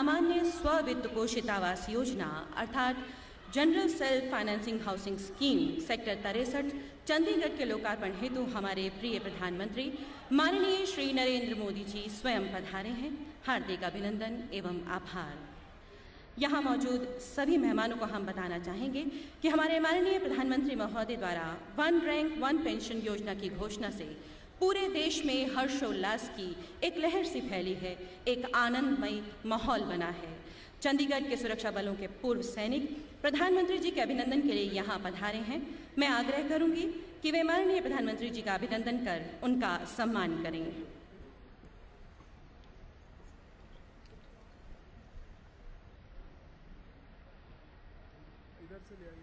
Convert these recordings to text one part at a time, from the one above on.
सामान्य स्व-वित्त पोषित आवास योजना अर्थात general self financing housing scheme sector 63 Chandigarh के लोकार्पण हेतु हमारे प्रिय प्रधानमंत्री माननीय श्री नरेंद्र मोदी जी स्वयं पधारे हैं। हार्दिक अभिनंदन एवं आभार। यहाँ मौजूद सभी मेहमानों को हम बताना चाहेंगे कि हमारे माननीय प्रधानमंत्री महोदय द्वारा वन रैंक वन पेंशन योजना की घोषणा से पूरे देश में हर्षोल्लास की एक लहर सी फैली है, एक आनंदमयी माहौल बना है। चंडीगढ़ के सुरक्षा बलों के पूर्व सैनिक प्रधानमंत्री जी के अभिनंदन के लिए यहाँ पधारे हैं। मैं आग्रह करूंगी कि वे माननीय प्रधानमंत्री जी का अभिनंदन कर उनका सम्मान करें। इधर से ले आइए।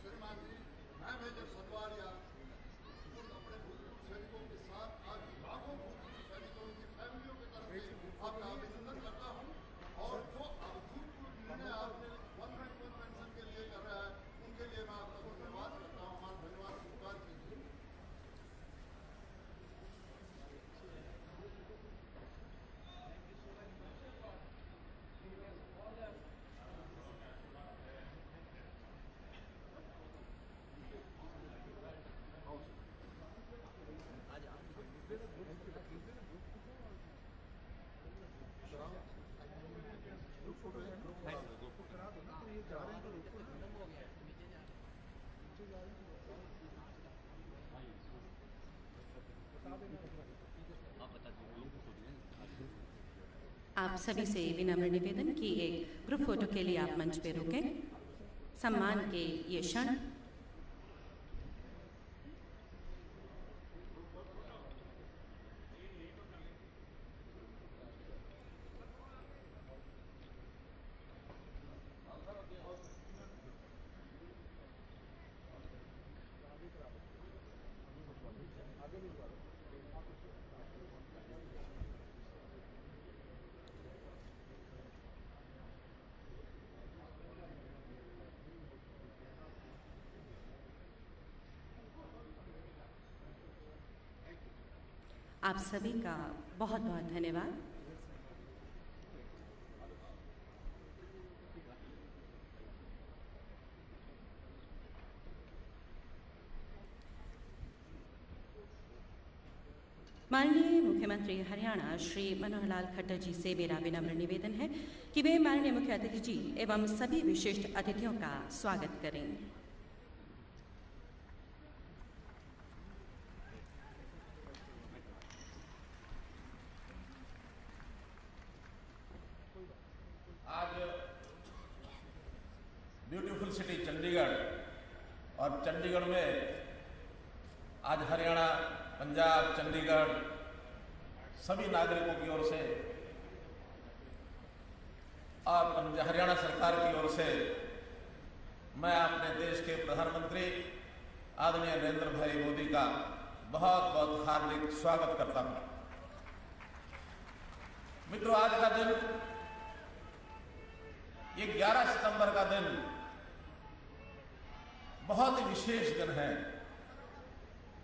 श्रीमान जी, मैं मेजर सतवारिया अपने सैनिकों के साथ आज लाखों सैनिकों की फैमिलियों की तरफ से आपका अभिनंदन करता हूं और जो अभूतपूर्व निर्णय आपने वन रैंक वन पेंशन के लिए कर रहा है उनके लिए मैं आपका धन्यवाद करता हूँ। हमारा धन्यवाद स्वीकार कीजिए। आप सभी से विनम्र निवेदन कि एक ग्रुप फोटो के लिए आप मंच पे रुकें। सम्मान के ये क्षण आप सभी का बहुत बहुत धन्यवाद। माननीय मुख्यमंत्री हरियाणा श्री मनोहर लाल खट्टर जी से मेरा विनम्र निवेदन है कि वे माननीय मुख्य अतिथि जी एवं सभी विशिष्ट अतिथियों का स्वागत करें। आज ब्यूटीफुल सिटी चंडीगढ़ और चंडीगढ़ में आज हरियाणा, पंजाब, चंडीगढ़ सभी नागरिकों की ओर से और हरियाणा सरकार की ओर से मैं अपने देश के प्रधानमंत्री आदरणीय नरेंद्र भाई मोदी का बहुत बहुत हार्दिक स्वागत करता हूं। मित्रों, आज का दिन, ये 11 सितंबर का दिन बहुत ही विशेष दिन है।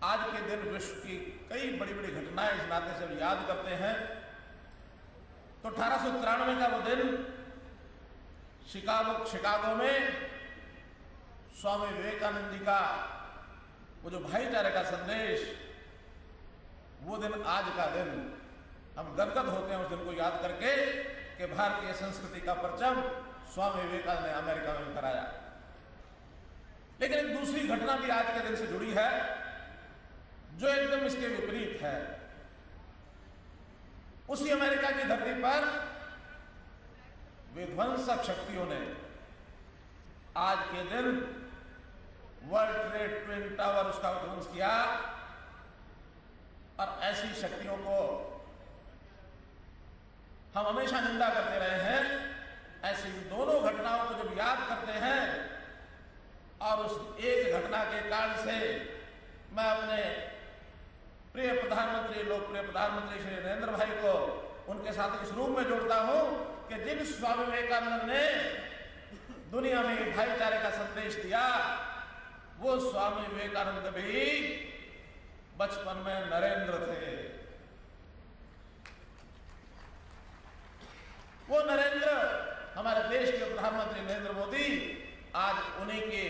आज के दिन विश्व की कई बड़ी बड़ी घटनाएं इस नाते से याद करते हैं तो 1893 का वो दिन शिकागो में स्वामी विवेकानंद जी का वो जो भाईचारे का संदेश, वो दिन आज का दिन हम गदगद होते हैं उस दिन को याद करके कि भारतीय संस्कृति का परचम स्वामी विवेकानंद ने अमेरिका में कराया। लेकिन एक दूसरी घटना भी आज के दिन से जुड़ी है जो एकदम इसके विपरीत है। उसी अमेरिका की धरती पर विध्वंसक शक्तियों ने आज के दिन वर्ल्ड ट्रेड ट्विन टावर उसका विध्वंस किया और ऐसी शक्तियों को हम हमेशा निंदा करते रहे हैं। ऐसी दोनों घटनाओं को जब याद करते हैं और उस एक घटना के कारण से मैं अपने प्रिय प्रधानमंत्री, लोकप्रिय प्रधानमंत्री श्री नरेंद्र भाई को उनके साथ इस रूप में जोड़ता हूं कि जिन स्वामी विवेकानंद ने दुनिया में भाईचारे का संदेश दिया, वो स्वामी विवेकानंद भी बचपन में नरेंद्र थे। वो नरेंद्र, हमारे देश के प्रधानमंत्री नरेंद्र मोदी आज उन्हीं के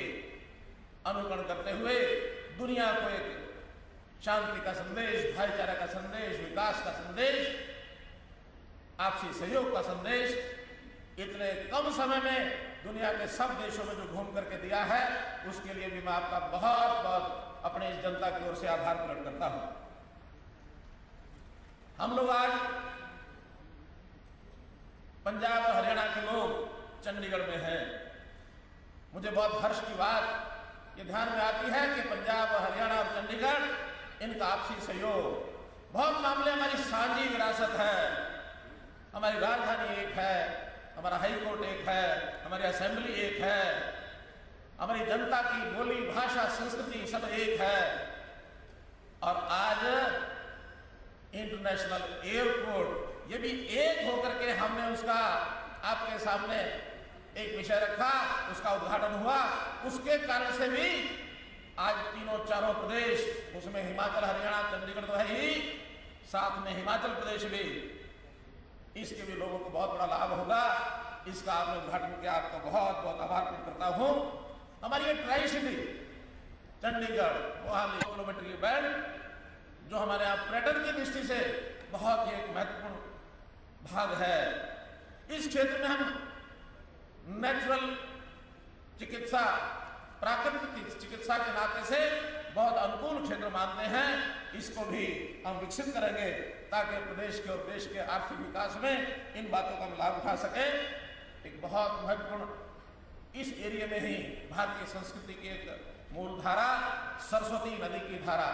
अनुकरण करते हुए दुनिया को एक शांति का संदेश, भाईचारा का संदेश, विकास का संदेश, आपसी सहयोग का संदेश इतने कम समय में दुनिया के सब देशों में जो घूम करके दिया है, उसके लिए भी मैं आपका बहुत बहुत अपने इस जनता की ओर से आभार प्रकट करता हूं। हम लोग आज पंजाब और हरियाणा के लोग चंडीगढ़ में हैं। मुझे बहुत हर्ष की बात ये ध्यान में आती है कि पंजाब और हरियाणा और चंडीगढ़, इनका आपसी सहयोग, बहुत मामले हमारी साझी विरासत है। हमारी राजधानी एक है, हमारा हाई कोर्ट एक है, हमारी असेंबली एक है, हमारी जनता की बोली, भाषा, संस्कृति सब एक है। और आज इंटरनेशनल एयरपोर्ट, ये भी एक होकर के हमने उसका आपके सामने एक विषय रखा, उसका उद्घाटन हुआ। उसके कारण से भी आज तीनों चारों प्रदेश, उसमें हिमाचल, हरियाणा, चंडीगढ़ तो है ही, साथ में हिमाचल प्रदेश भी, इसके भी लोगों को बहुत बड़ा लाभ होगा। इसका आपने उद्घाटन किया, आपका बहुत बहुत आभार प्रकट करता हूं। हमारी ये tri city Chandigarh Mohali kilometre की बेल्ट, जो हमारे यहाँ पर्यटन की दृष्टि से बहुत ही एक महत्वपूर्ण भाग है, इस क्षेत्र में हम नेचुरल चिकित्सा, प्राकृतिक चिकित्सा के नाते से बहुत अनुकूल क्षेत्र मानते हैं। इसको भी हम विकसित करेंगे ताकि प्रदेश के और देश के आर्थिक विकास में इन बातों का हम लाभ उठा सके। एक बहुत महत्वपूर्ण, इस एरिया में ही भारतीय संस्कृति की एक मूल धारा सरस्वती नदी की धारा,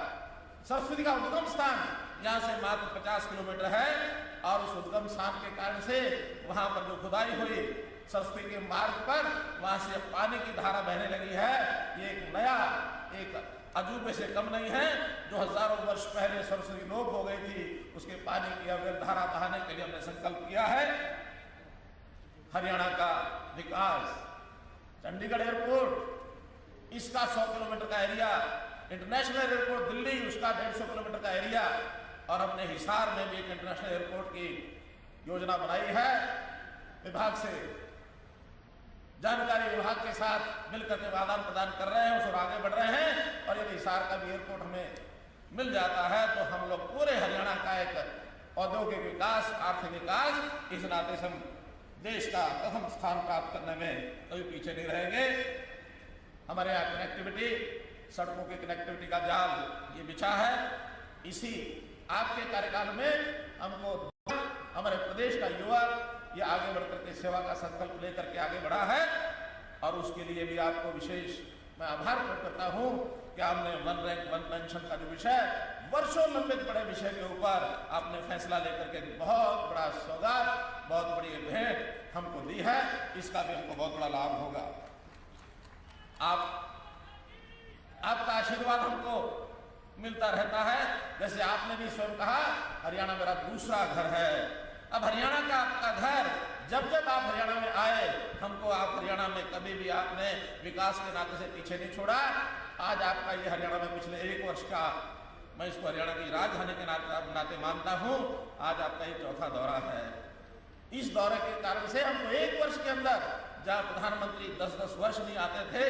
सरस्वती का उद्गम स्थान यहाँ से मात्र 50 किलोमीटर है और उस उद्गम स्थान के कारण से वहां पर जो खुदाई हुई सरस्वती के मार्ग पर, वहां से पानी की धारा बहने लगी है। ये एक नया, एक अजूबे से कम नहीं है। जो हजारों वर्ष पहले सरस्वती लोप हो गई थी, उसके पानी की अविरत धारा बहाने के लिए हमने संकल्प किया है। हरियाणा का विकास, चंडीगढ़ एयरपोर्ट, इसका 100 किलोमीटर का एरिया, इंटरनेशनल एयरपोर्ट दिल्ली, उसका 150 किलोमीटर का एरिया, और हमने हिसार में भी एक इंटरनेशनल एयरपोर्ट की योजना बनाई है। विभाग से, जानकारी विभाग के साथ मिलकर के आदान प्रदान कर रहे हैं, उस ओर आगे बढ़ रहे हैं। और यदि हिसार का भी एयरपोर्ट हमें मिल जाता है तो हम लोग पूरे हरियाणा का एक औद्योगिक विकास, आर्थिक विकास, इस नाते से हम देश का प्रथम स्थान प्राप्त करने में कभी पीछे नहीं रहेंगे। हमारे यहाँ कनेक्टिविटी, सड़कों की कनेक्टिविटी का जाल ये बिछा है। इसी आपके कार्यकाल में हमको हमारे प्रदेश का युवा ये आगे बढ़कर के सेवा का संकल्प लेकर के आगे बढ़ा है, और उसके लिए भी आपको विशेष मैं आभार प्रकट करता हूं कि आपने वन रैंक वन पेंशन का जो विषय, वर्षों लंबित पड़े विषय के ऊपर आपने फैसला लेकर के बहुत बड़ा सौगात, बहुत बड़ी भेंट हमको दी है। इसका भी हमको बहुत बड़ा लाभ होगा। आपका आशीर्वाद हमको मिलता रहता है। जैसे आपने भी स्वयं कहा, हरियाणा मेरा दूसरा घर है। अब हरियाणा का आपका घर, जब जब आप हरियाणा में आए, हमको आप हरियाणा में कभी भी आपने विकास के नाते से पीछे नहीं छोड़ा। आज आपका ये हरियाणा में पिछले 1 वर्ष का, मैं इसको हरियाणा की राजधानी के नाते मानता हूँ, आज आपका ये चौथा दौरा है। इस दौरे के कारण से हमको 1 वर्ष के अंदर, जहाँ प्रधानमंत्री 10-10 वर्ष नहीं आते थे,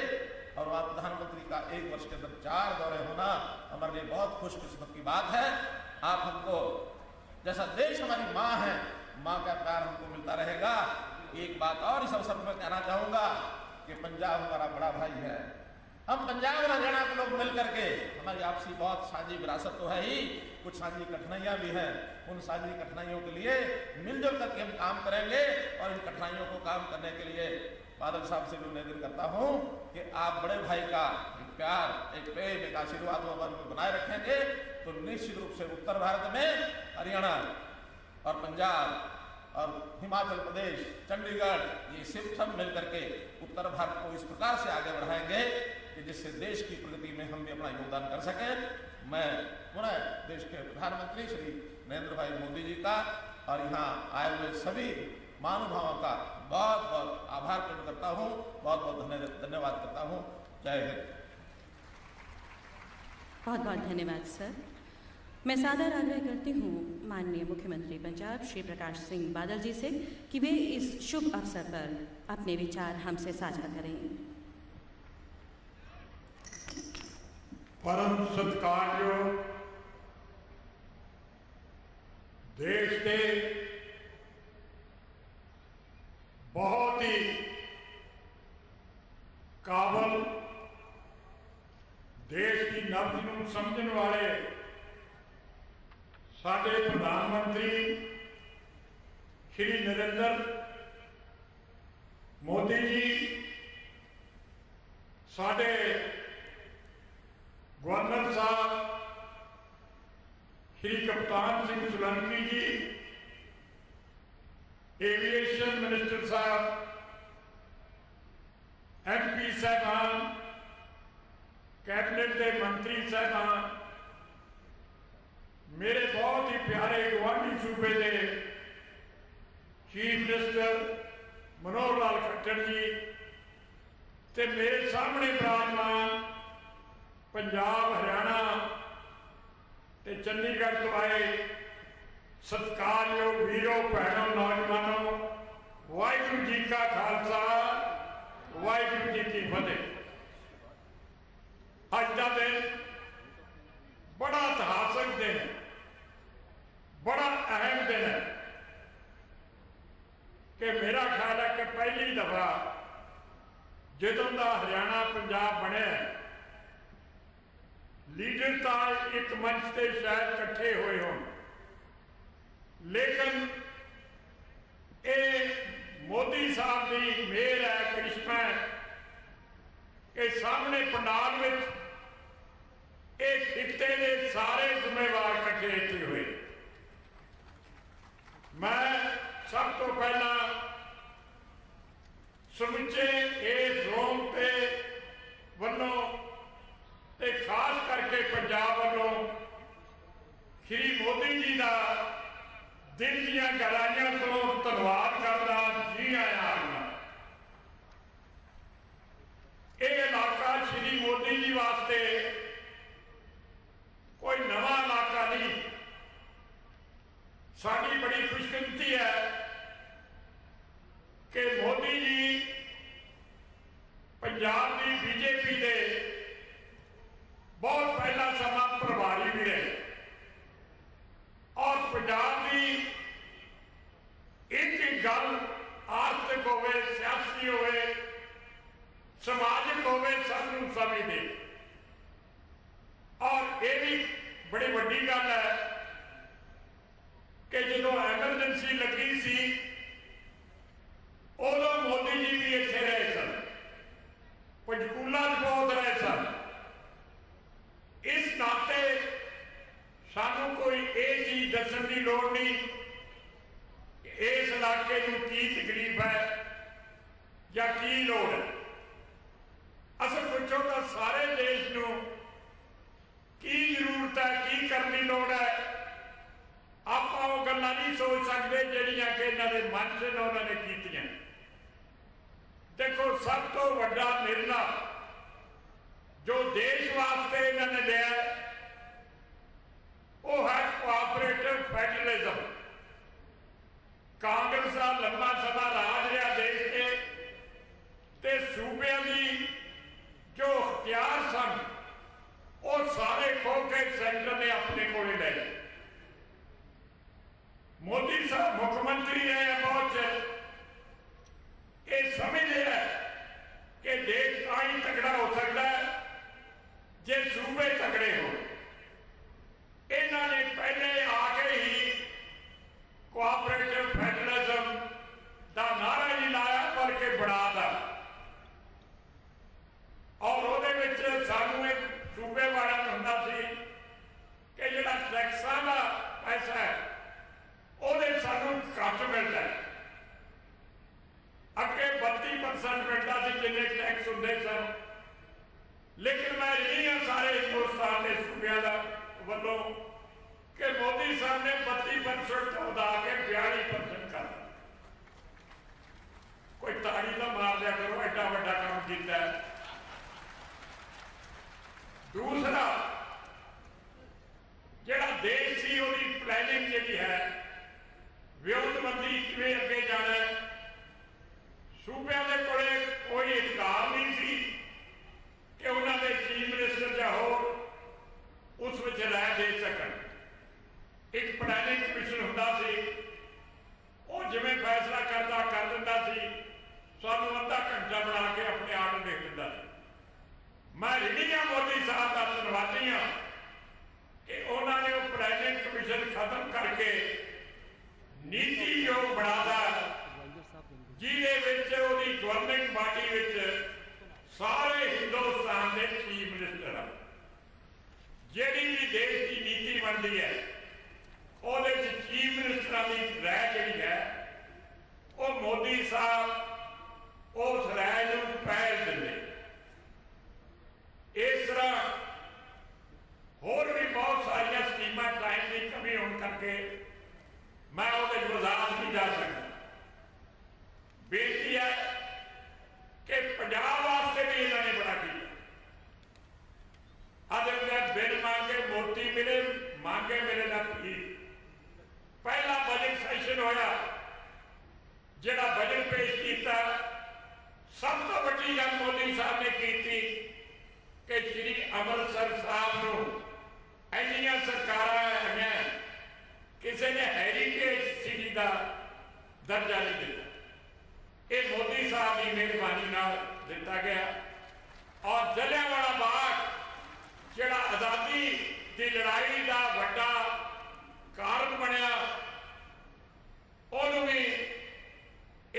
और वहाँ प्रधानमंत्री का 1 वर्ष के अंदर 4 दौरे होना हमारे लिए बहुत खुशकिस्मत की बात है। आप हमको, जैसा देश हमारी माँ है, माँ का प्यार हमको मिलता रहेगा। एक बात और इस अवसर पर मैं कहना चाहूँगा कि पंजाब हमारा बड़ा भाई है, हम पंजाब और हरियाणा के लोग मिल करके, हमारी आपसी बहुत साझी विरासत तो है ही, कुछ साझी कठिनाइयां भी हैं, उन साझी कठिनाइयों के लिए मिलजुल करके हम काम करेंगे और इन कठिनाइयों को काम करने के लिए बादल साहब से भी निवेदन करता हूं कि आप बड़े भाई का एक प्यार, एक प्रेम, एक आशीर्वाद बनाए रखेंगे तो निश्चित रूप से उत्तर भारत में हरियाणा और पंजाब और हिमाचल प्रदेश, चंडीगढ़, ये सब मिल करके उत्तर भारत को इस प्रकार से आगे बढ़ाएंगे कि जिससे देश की प्रगति में हम भी अपना योगदान कर सकें। मैं पुनः देश के प्रधानमंत्री श्री नरेंद्र भाई मोदी जी का और यहाँ आए हुए सभी महानुभावों का बहुत बहुत आभार प्रकट करता हूँ, बहुत बहुत धन्यवाद करता हूँ। जय हिंद। बहुत बहुत धन्यवाद सर। मैं सादर आग्रह करती हूँ माननीय मुख्यमंत्री पंजाब श्री प्रकाश सिंह बादल जी से कि वे इस शुभ अवसर पर अपने विचार हमसे साझा करें। परम सत्कारयोग देश के बहुत ही काबल, देश की नब्ज नूं समझण वाले साडे प्रधानमंत्री श्री नरेंद्र मोदी जी, साडे गवर्नर साहब श्री कप्तान सिंह सोलंकी जी, एविएशन मिनिस्टर साहब, MP साहबान, कैबिनेट के मंत्री साहबान, मेरे बहुत ही प्यारे गवांढी सूबे के चीफ मिनिस्टर मनोहर लाल खट्टर जी, ते मेरे सामने विराजमान पंजाब, हरियाणा ते चंडीगढ़ तो आए सत्कारयोग वीरों, भैनों, नौजवानों, वाहिगुरू जी का खालसा, वाहिगुरू जी की फतेह। अज का दिन बड़ा इतिहासक दिन है, बड़ा अहम दिन है कि मेरा ख्याल है कि पहली दफा जदों का हरियाणा पंजाब बने लीडर तो एक मंच से शायद इकट्ठे हुए हो, लेकिन ये मोदी साहब की मेहर है, करिश्मा है कि सामने पंडाल में एक खिते के सारे जिम्मेवार इकट्ठे इतने हुए। मैं सब तो पहला समुचे इस रोम के वलों ते खास करके पंजाब वालों श्री मोदी जी का दिल दियां गहराइयां तो धन्यवाद करना, जी आया आना। यह इलाका श्री मोदी जी वास्ते कोई नवा इलाका नहीं, साड़ी बड़ी खुशकिस्मती है कि मोदी जी पंजाब की बीजेपी के बहुत पहला समा प्रभारी भी रहे और पंजाब की एक गल आर्थिक होवे, सियासी होवे, समाजिक होवे, सबनूं समझदे। और ये भी बड़ी वड्डी गल है कि जो एमरजेंसी लगी सी उदों मोदी जी भी इत्थे रहे सन, पंचकूला बहुत रहे सन। इस नाते सानू कोई ये चीज दसन की लोड़ नहीं इस इलाके को की तकलीफ है या की लोड़ है। असल पुछो तो सारे देश को की जरूरत है, की करने की लोड़ है। आप वो गल्लां नहीं सोच सकते जिहड़ियां कि इन्हां दे मन से उन्होंने कीतियां। देखो सब तो वड्डा निर्णय जो देश वास्ते इन्होंने लिया वो है कोऑपरेटिव फेडरलिज्म। कांग्रेस का लंबा समा राज रहा देश के ते सूबे की जो अख्तियार सन वो सारे खो के सेंटर ने अपने को ले लिया। मोदी साहब मुख्यमंत्री रहे हैं बहुत चेर, ये समझ रहे हैं कि देश का ही तगड़ा हो सकता है मोदी साहब ने 32% तो ਵਧਾ के 42% कर कोई ताड़ी तो मार दिया करो, एडा वड्डा काम किया। दूसरा जिहड़ा देश सी उहदी प्लैनिंग जिहड़ी है विरोधबंदी किवें अगे जाना है, सूबे के कोले कोई अधिकार नहीं सी कि उन्होंने चीफ मिनिस्टर या होर उस विच राय दे सकन। एक प्लैनिंग कमिशन हुंदा सी, वो जिवें फैसला करता कर दिंदा सी, सानू अद्धा घंटा बना के अपने आर्डर दे दिंदा सी। मैं रिणी हाँ मोदी साहब का धन्नवादी हाँ कि उन्होंने वो प्लैनिंग कमिशन खत्म करके नीति योग बनाता जिहदे गवर्निंग बाडी सारे हिंदुस्तान के चीफ मिनिस्टर आ, जिहड़ी भी देश की नीति बनती है उहदे चीफ मिनिस्टर की राय जिहड़ी है वो मोदी साहब उस राय नूं पहल दिंदे। इस तरह होर भी बहुत सारिया स्कीमां टाइम की कमी होने करके मैं उहदे वजाहत नहीं जा सकता। बेनती है कि पंजाब वास्ते भी इन्होंने बड़ा किया। अज बिल मांगे मोती मिले, मांगे मेरे ना पीर। पहला बजट सैशन होया, जिहड़ा बजट पेश किया, सब तो वड्डी गल मोदी साहब ने की थी कि श्री अमृतसर साहब नूं इन्नियां सरकारां आईयां, किसी ने हैरीटेज सिटी का दर्जा नहीं दिता। ये मोदी साहब की मेहरबानी नाल दिता गया। और जलियांवाला बाग जिहड़ा आज़ादी की लड़ाई का वड्डा कारण बनया, उन्होंने भी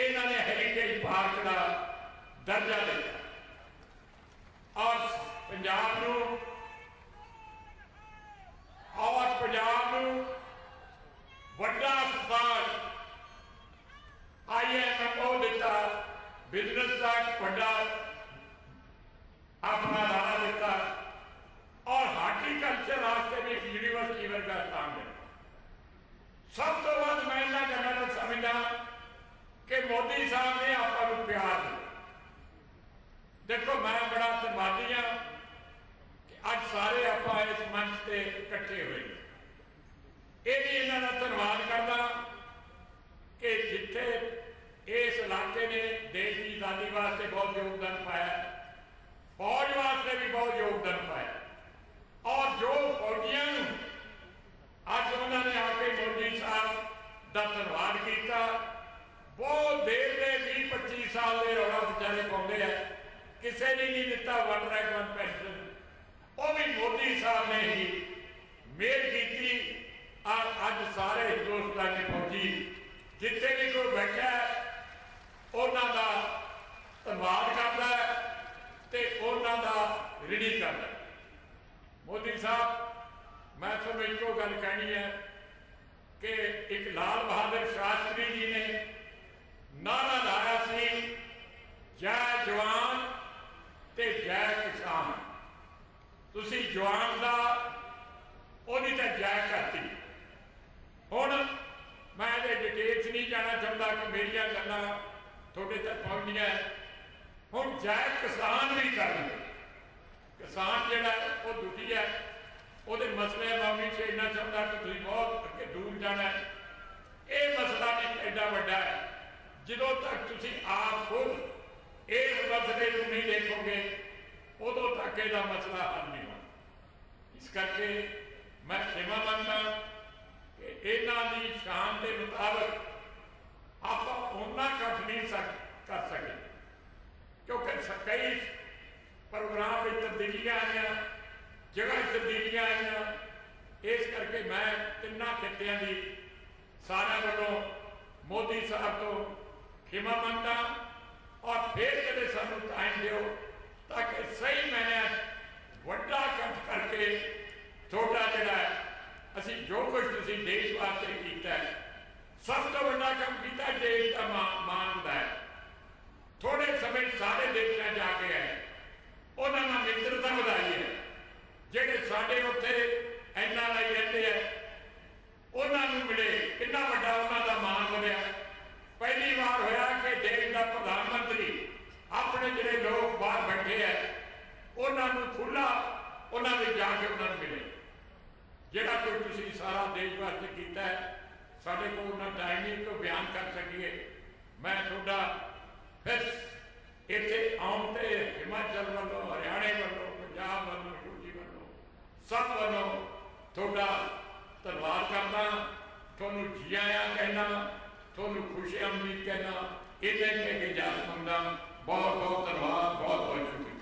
इन्हों ने हैरीटेज पार्क का दर्जा दिता। और पंजाब नूं वड्डा अस्पताल IMO दिता, बिजनेस का वड्डा अपना अदारा दिता और हार्टिकल्चर वास्ते भी यूनिवर्सिटी वर्गा स्थान दिता। सब तो वध मैं इन्हां गल्लां नूं समझदा कि मोदी साहब ने आपां नूं प्यार दिता। देखो मैं बड़ा धन्नवादी हाँ कि अज सारे आपां इस मंच से इकट्ठे हुए। ये भी इन्हां दा धन्नवाद करदा कि जिथे इस इलाके ने देश की आज़ादी वास्ते बहुत योगदान पाया, फौज वास्ते भी बहुत योगदान पाया, और जो फौजियों अज उन्होंने आके मोदी साहब का धन्यवाद किया। बहुत देर के 20-25 साल के रौला बेचारे पाते हैं, किसी ने नहीं दिता वन रैंक वन पेंशन, वो भी मोदी साहब ने ही मेल की। और अज सारे हिंदुस्तानी फौजी जिथे भी कोई बैठा उन्हों का धन्यवाद करता है तो उन्हों का ऋणी करता है। मोदी साहब मैं तुम एको गल कहनी है कि एक लाल बहादुर शास्त्री जी ने नारा लाया सी, जय जवान ते जय किसान। तुसी जवान का उहदी तो जय करती। हुण मैं ये डिटेल्स नहीं जाना चाहता कि मेरिया गल्लां थोड़े तक पहुंचनियां। हुण जय किसान भी करनगे। किसान जिहड़ा वो दुखी है, ਉਹਦੇ मसले मैं भी छेड़ना चाहता कि तुम बहुत अगे दूर जाना है। ये मसला नहीं एडा वड्डा है, ਜਦੋਂ तक तुम आप खुद इस मसले को नहीं देखोगे उदों तक यह मसला हल नहीं होना। इस करके मैं क्षमा मांगता कि इन्हां दी शान के मुताबिक आप उन्ना कट नहीं कर सके, क्योंकि कई प्रोग्राम में तब्दीलियां आईयां, जगह तब्दीलियां आईयां। इस करके मैं तिना खित्तियां की सारे वालों मोदी साहब तो क्षमा मांगता और फिर कदे सानू टाइम दिओ ताकि सही मैंने वड्डा कट करके छोटा जिहड़ा असी जो कुछ तुसीं देश वास्ते कीता है, सब तो वड्डा काम कीता देश का मान है। थोड़े समय सारे देशों जाके आए, उन्होंने नाल मित्रता वधाई है। जिहड़े साडे उत्थे NRI रहते हैं फिर इतने आउंदे हिमाचल वालों, हरियाणे वालों, पंजाब वालों, यूपी वालों, सब वालों थोड़ा धन्यवाद करना, थोनू जी आया कहना, थोनू खुशी आमदीद कहना, इतने की इजाजत मंगदा। बहुत बहुत धन्यवाद, बहुत बहुत शुक्रिया।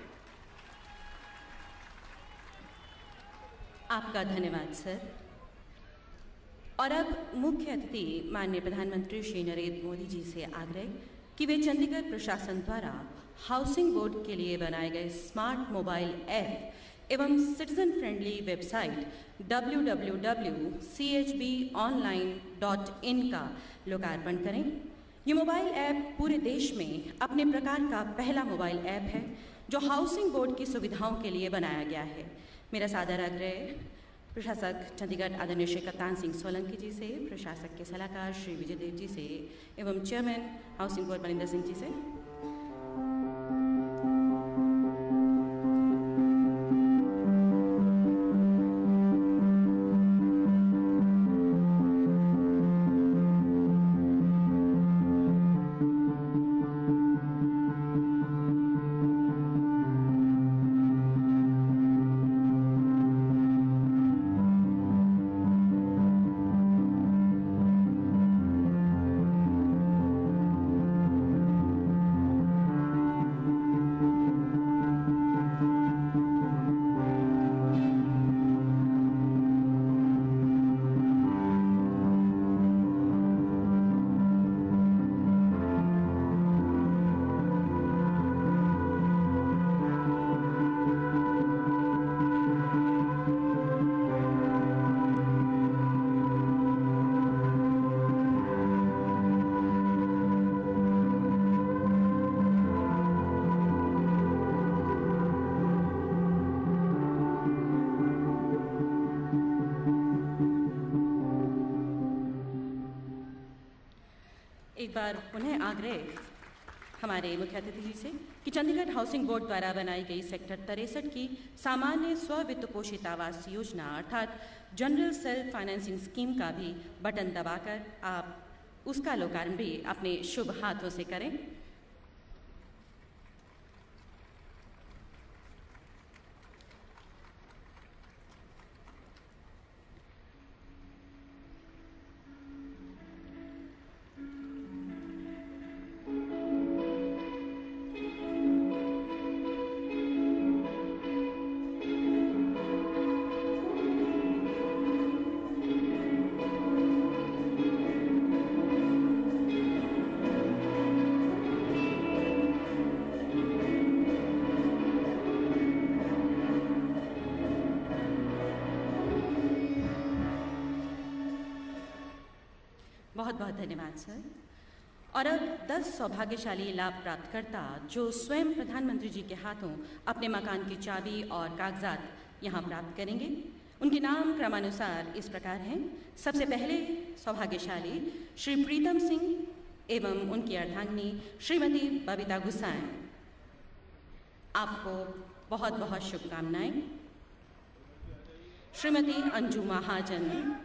आपका धन्यवाद सर। और अब मुख्य अतिथि माननीय प्रधानमंत्री श्री नरेंद्र मोदी जी से आग्रह कि वे चंडीगढ़ प्रशासन द्वारा हाउसिंग बोर्ड के लिए बनाए गए स्मार्ट मोबाइल ऐप एवं सिटीजन फ्रेंडली वेबसाइट www.chbonline.in का लोकार्पण करें। ये मोबाइल ऐप पूरे देश में अपने प्रकार का पहला मोबाइल ऐप है जो हाउसिंग बोर्ड की सुविधाओं के लिए बनाया गया है। मेरा सादर आग्रह प्रशासक चंडीगढ़ आदरणीय श्री कप्तान सिंह सोलंकी जी से, प्रशासक के सलाहकार श्री विजय देव जी से एवं chairman housing board Maninder Singh ji से। एक बार पुनः आग्रह हमारे मुख्य अतिथि जी से कि चंडीगढ़ हाउसिंग बोर्ड द्वारा बनाई गई सेक्टर 63 की सामान्य स्व वित्त पोषित आवास योजना अर्थात जनरल सेल्फ फाइनेंसिंग स्कीम का भी बटन दबाकर आप उसका लोकार्पण भी अपने शुभ हाथों से करें। बहुत बहुत धन्यवाद सर। और अब 10 सौभाग्यशाली लाभ प्राप्तकर्ता जो स्वयं प्रधानमंत्री जी के हाथों अपने मकान की चाबी और कागजात यहाँ प्राप्त करेंगे, उनके नाम क्रमानुसार इस प्रकार हैं। सबसे पहले सौभाग्यशाली श्री प्रीतम सिंह एवं उनकी अर्धांगिनी श्रीमती बबीता गुसाएं। आपको बहुत बहुत शुभकामनाएं। श्रीमती अंजू महाजन,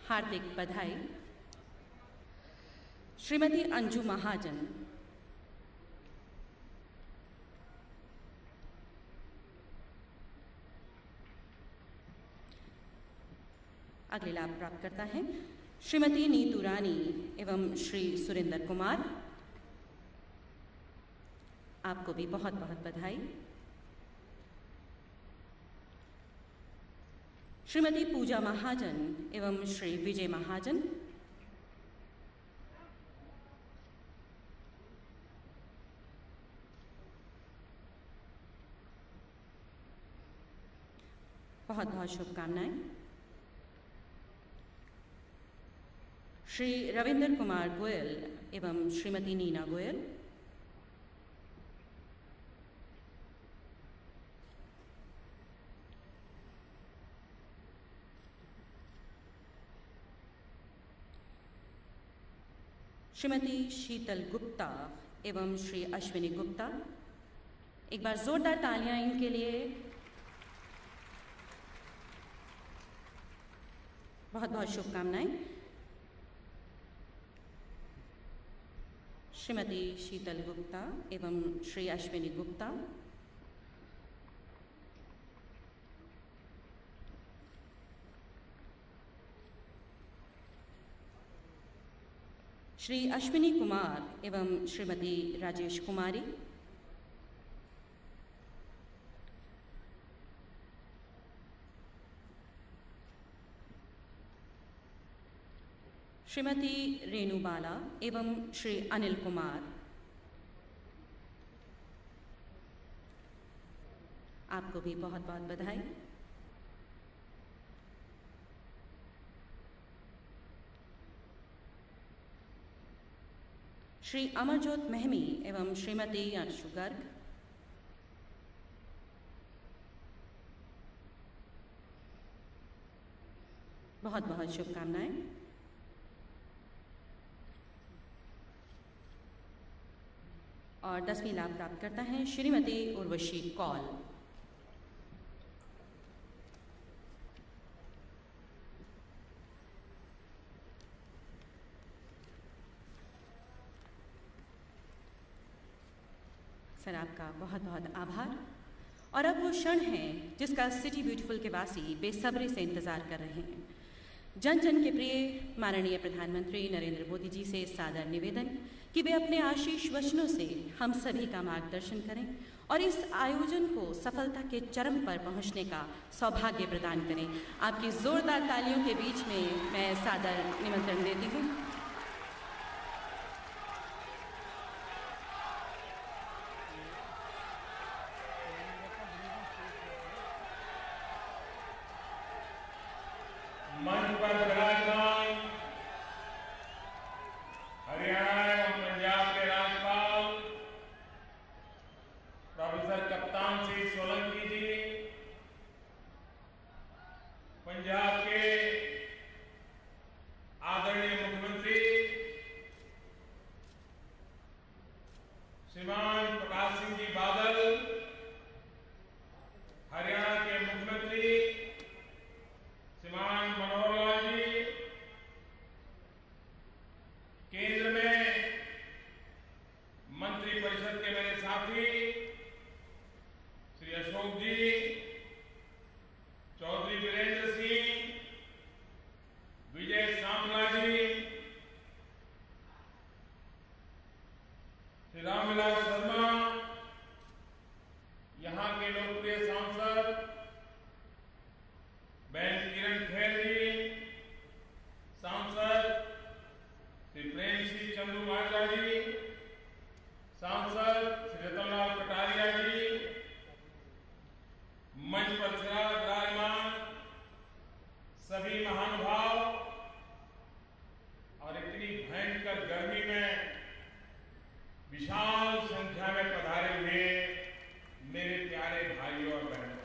हार्दिक बधाई। श्रीमती अंजू महाजन, अगले लाभ प्राप्त करता है श्रीमती नीतू रानी एवं श्री सुरेंद्र कुमार। आपको भी बहुत बहुत बधाई। श्रीमती पूजा महाजन एवं श्री विजय महाजन, बहुत बहुत शुभकामनाएं। श्री रविंद्र कुमार गोयल एवं श्रीमती नीना गोयल, श्रीमती शीतल गुप्ता एवं श्री अश्विनी गुप्ता। एक बार जोरदार तालियां इनके लिए। बहुत बहुत शुभकामनाएं। श्रीमती शीतल गुप्ता एवं श्री अश्विनी गुप्ता। श्री अश्विनी कुमार एवं श्रीमती राजेश कुमारी। श्रीमती रेणु बाला एवं श्री अनिल कुमार। आपको भी बहुत बहुत बधाई। श्री अमरजोत महमी एवं श्रीमती अंशु गर्ग। बहुत बहुत शुभकामनाएं। और 10वीं लाभ प्राप्त करता है श्रीमती उर्वशी कौल। सर आपका बहुत बहुत आभार। और अब वो क्षण है जिसका सिटी ब्यूटीफुल के वासी बेसब्री से इंतजार कर रहे हैं। जन जन के प्रिय माननीय प्रधानमंत्री नरेंद्र मोदी जी से सादर निवेदन कि वे अपने आशीष वचनों से हम सभी का मार्गदर्शन करें और इस आयोजन को सफलता के चरम पर पहुंचने का सौभाग्य प्रदान करें। आपकी जोरदार तालियों के बीच में मैं सादर निमंत्रण देती हूं। मंच पर विराजमान हरियाणा एवं पंजाब के राज्यपाल प्रोफेसर कप्तान सिंह सोलंकी जी, पंजाब के आदरणीय मुख्यमंत्री श्रीमान प्रकाश सिंह जी बादल, हरियाणा के मुख्यमंत्री श्रीमान मनोहर लाल जी, केंद्र में मंत्री परिषद के मेरे साथी श्री अशोक जी, चौधरी वीरेंद्र सिंह, विजय सांपला जी, श्री रामविलास शर्मा, यहां के लोकप्रिय सांसद बहन किरण खेर जी, सांसद श्री प्रेम सिंह चंदू माजरा जी, सांसद श्री रतनलाल कटारिया जी, मंच पर विराजमान सभी महानुभाव और इतनी भयंकर गर्मी में विशाल संख्या में पधारे हुए मेरे प्यारे भाइयों और बहनों,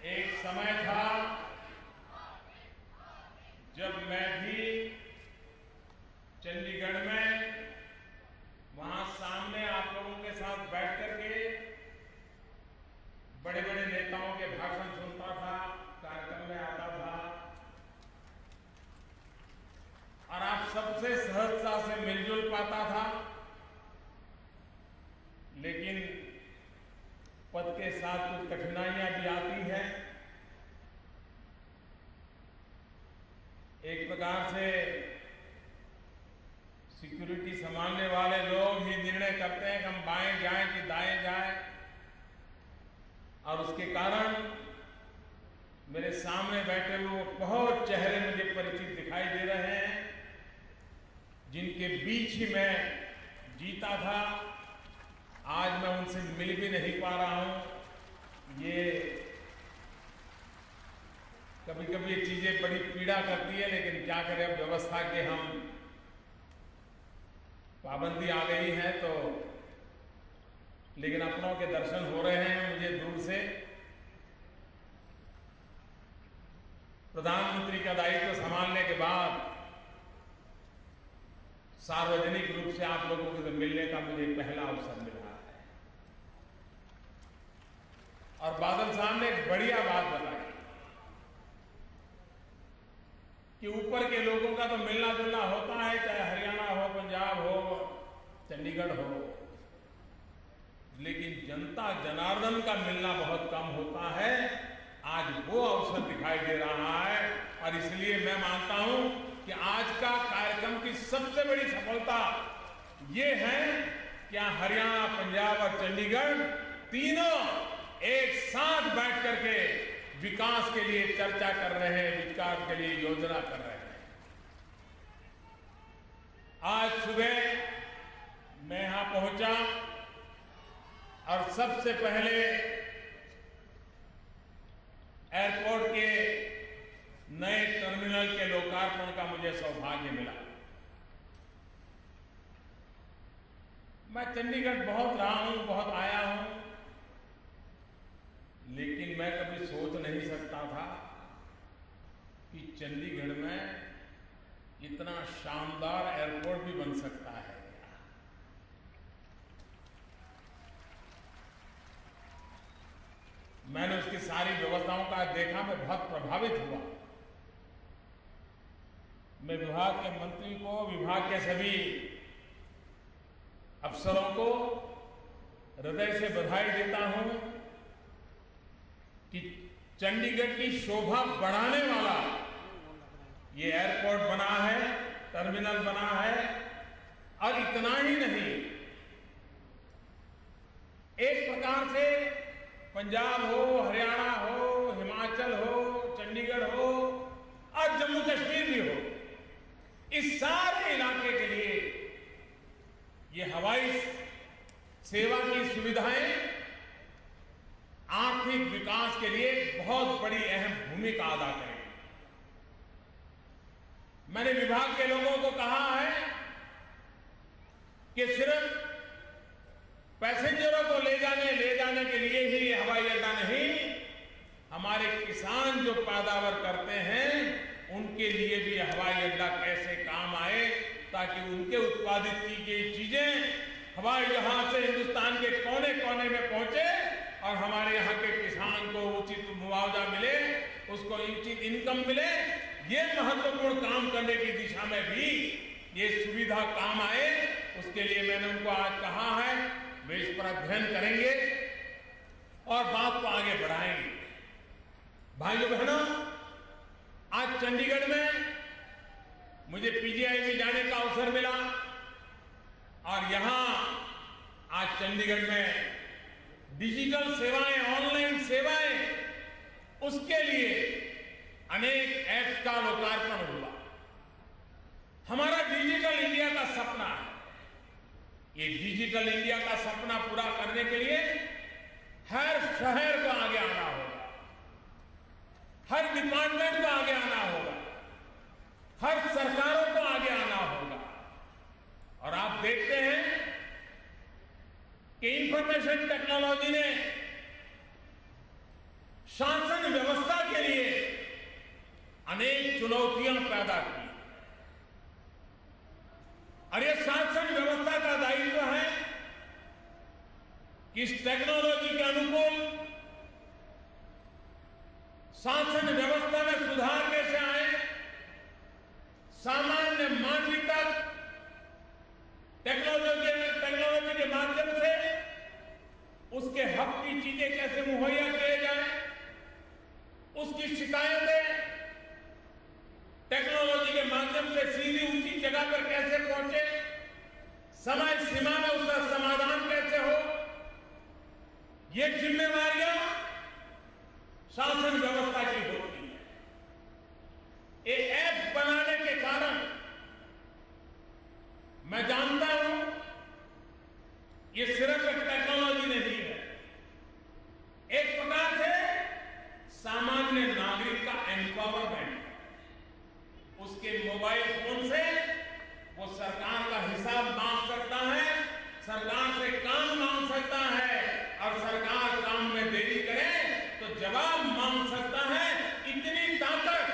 एक समय था जब मैं भी चंडीगढ़ में वहां सामने आप लोगों के साथ बैठ करके बड़े बड़े नेताओं के भाषण सुनता था, कार्यक्रम में आता था और आप सबसे सहजता से मिलजुल पाता था। लेकिन पद के साथ कुछ कठिनाइयां भी आती हैं। एक प्रकार से सिक्योरिटी संभालने वाले लोग ही निर्णय करते हैं कि हम बाएं जाएं कि दाएं जाएं, और उसके कारण मेरे सामने बैठे हुए बहुत चेहरे मुझे परिचित दिखाई दे रहे हैं, जिनके बीच ही मैं जीता था। आज मैं उनसे मिल भी नहीं पा रहा हूं। ये कभी कभी ये चीजें बड़ी पीड़ा करती है, लेकिन क्या करें, अब व्यवस्था के हम पाबंदी आ गई है तो, लेकिन अपनों के दर्शन हो रहे हैं मुझे दूर से। प्रधानमंत्री का दायित्व संभालने के बाद सार्वजनिक रूप से आप लोगों से मिलने का मुझे पहला अवसर मिला है। और बादल साहब ने एक बढ़िया बात बताई कि ऊपर के लोगों का तो मिलना जुलना होता है, चाहे हरियाणा हो, पंजाब हो, चंडीगढ़ हो, लेकिन जनता जनार्दन का मिलना बहुत कम होता है। आज वो अवसर दिखाई दे रहा है और इसलिए मैं मानता हूं कि आज का कार्यक्रम की सबसे बड़ी सफलता ये है कि हरियाणा, पंजाब और चंडीगढ़ तीनों एक साथ बैठ करके विकास के लिए चर्चा कर रहे हैं, विकास के लिए योजना कर रहे हैं। आज सुबह मैं यहां पहुंचा और सबसे पहले एयरपोर्ट के नए टर्मिनल के लोकार्पण का मुझे सौभाग्य मिला। मैं चंडीगढ़ बहुत रहा हूं, बहुत आया हूं, लेकिन मैं कभी सोच नहीं सकता था कि चंडीगढ़ में इतना शानदार एयरपोर्ट भी बन सकता है। मैंने उसकी सारी व्यवस्थाओं का देखा, मैं बहुत प्रभावित हुआ। मैं विभाग के मंत्री को, विभाग के सभी अफसरों को हृदय से बधाई देता हूं कि चंडीगढ़ की शोभा बढ़ाने वाला ये एयरपोर्ट बना है, टर्मिनल बना है। और इतना ही नहीं, एक प्रकार से पंजाब हो, हरियाणा हो, हिमाचल हो, चंडीगढ़ हो और जम्मू कश्मीर भी हो, इस सारे इलाके के लिए ये हवाई सेवा की सुविधाएं आर्थिक विकास के लिए बहुत बड़ी अहम भूमिका अदा करेंगी। मैंने विभाग के लोगों को कहा है कि सिर्फ पैसेंजरों को ले जाने के लिए ही ये हवाई अड्डा नहीं, हमारे किसान जो पैदावार करते हैं उनके लिए भी हवाई अड्डा कैसे काम आए, ताकि उनके उत्पादित की गई चीजें हवाई जहाज से हिंदुस्तान के कोने कोने में पहुंचे और हमारे यहाँ के किसान को उचित मुआवजा मिले, उसको उचित इनकम मिले। ये महत्वपूर्ण काम करने की दिशा में भी ये सुविधा काम आए, उसके लिए मैंने उनको आज कहा है वे इस पर अध्ययन करेंगे और बात को आगे बढ़ाएंगे। भाइयों बहनों, आज चंडीगढ़ में मुझे पीजीआई में जाने का अवसर मिला और यहां आज चंडीगढ़ में डिजिटल सेवाएं, ऑनलाइन सेवाएं, उसके लिए अनेक ऐप्स का लोकार्पण हुआ। हमारा डिजिटल इंडिया का सपना है। ये डिजिटल इंडिया का सपना पूरा करने के लिए हर शहर को आगे आना होगा, हर डिपार्टमेंट को आगे आना होगा, हर सरकारों को आगे आना होगा। और आप देखते हैं कि इंफॉर्मेशन टेक्नोलॉजी ने शासन व्यवस्था के लिए अनेक चुनौतियां पैदा की और ये शासन व्यवस्था का दायित्व है कि इस टेक्नोलॉजी के अनुकूल शासन व्यवस्था में सुधार कैसे आए, सामान्य मानवी तक टेक्नोलॉजी के माध्यम से उसके हक की चीजें कैसे मुहैया किए जाए, उसकी शिकायतें टेक्नोलॉजी के माध्यम से सीधी ऊंची जगह पर कैसे पहुंचे, समय सीमा में उसका समाधान कैसे हो, ये जिम्मेवारियां शासन व्यवस्था की होती है। ये ऐप बनाने के कारण मैं जानता हूं ये सिर्फ एक टेक्नोलॉजी नहीं है, एक प्रकार से सामान्य नागरिक का एम्पावरमेंट है। उसके मोबाइल फोन से वो सरकार का हिसाब मांग सकता है, सरकार से काम मांग सकता है और सरकार काम में देरी करे तो जवाब मांग सकता है। इतनी ताकत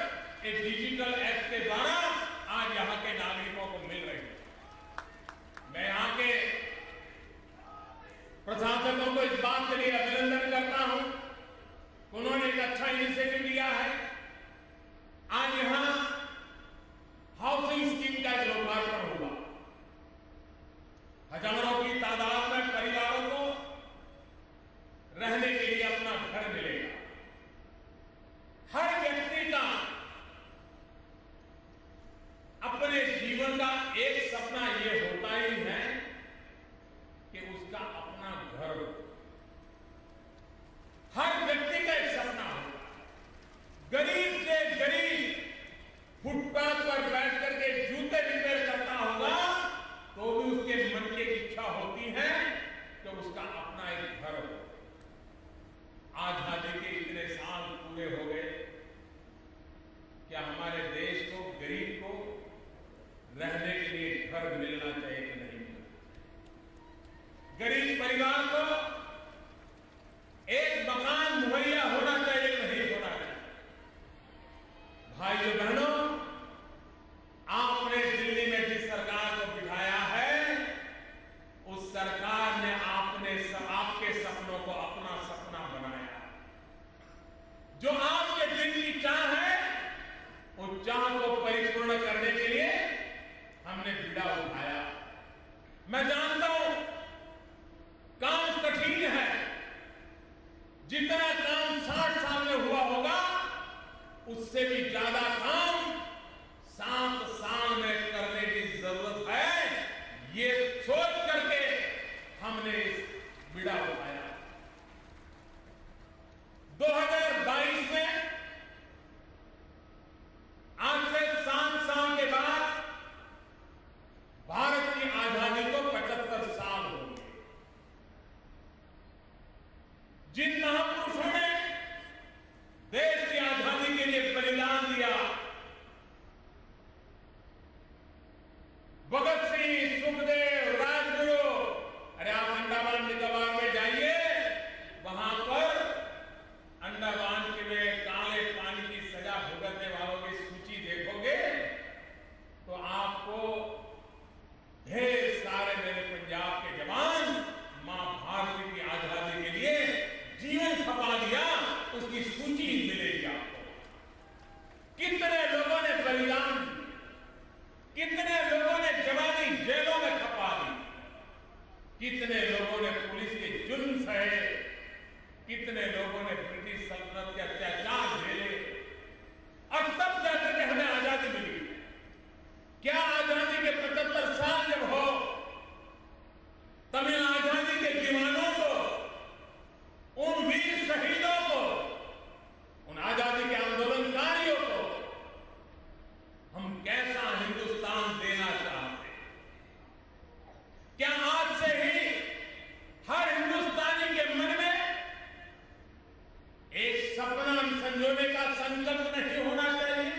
समझौने का संकल्प नहीं होना चाहिए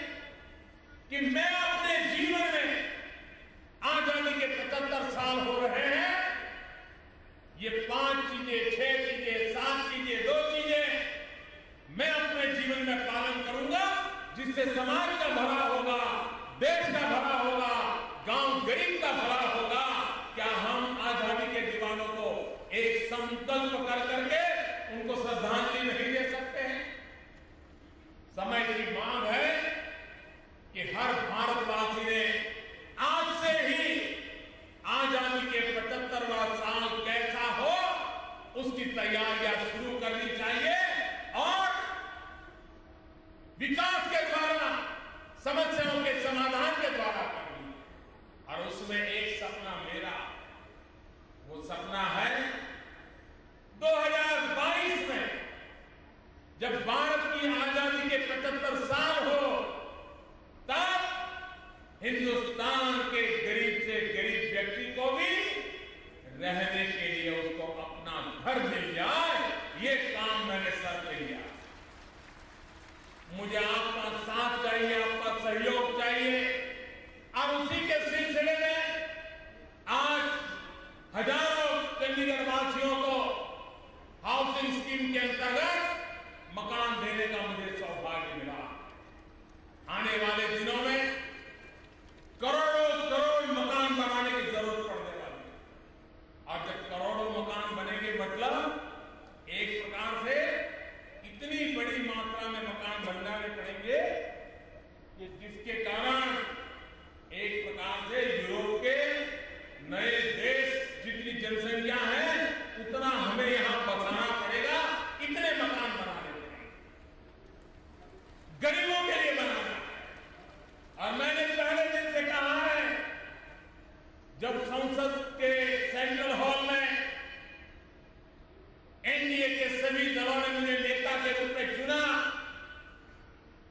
कि मैं अपने जीवन में आजादी के 75 साल हो रहे हैं, ये 5 चीजें, 6 चीजें, 7 चीजें, 2 चीजें मैं अपने जीवन में पालन करूंगा, जिससे समाज का भला होगा, देश का भला होगा, गांव गरीब का भला होगा। क्या हम आजादी के दीवानों को एक संकल्प कर करके उनको श्रद्धांजलि नहीं दे सकते हैं? समय की मांग है कि हर भारतवासी ने आज से ही आजादी के 75वां साल कैसा हो उसकी तैयारियां शुरू करनी चाहिए और विकास के द्वारा, समस्याओं के समाधान के द्वारा करनी। और उसमें एक सपना मेरा, वो सपना है 2022 में जब भारत की आजादी के 75 साल हो, तब हिंदुस्तान के गरीब से गरीब व्यक्ति को भी रहने के लिए उसको अपना घर मिल जाए। ये काम मैंने सर पे लिया। मुझे आपका साथ चाहिए, आपका सहयोग चाहिए। और उसी के सिलसिले में आज हजारों चंडीगढ़ वासियों को हाउसिंग स्कीम के अंतर्गत मकान देने का मुझे सौभाग्य मिला। आने वाले दिनों में करोड़ों मकान बनाने की जरूरत पड़ने वाली है। और जब करोड़ों मकान बनेंगे मतलब एक प्रकार से इतनी बड़ी मात्रा में मकान बनवाने पड़ेंगे कि जिसके कारण एक प्रकार से यूरोप के नए देश जितनी जनसंख्या है उतना हमें यहां बसाना पड़ेगा, इतने मकान बनाने पड़ेंगे, गरीबों के लिए बनाना। और मैंने पहले दिन से कहा है, जब संसद के सेंट्रल हॉल में एनडीए के सभी दलों ने मुझे नेता के रूप में चुना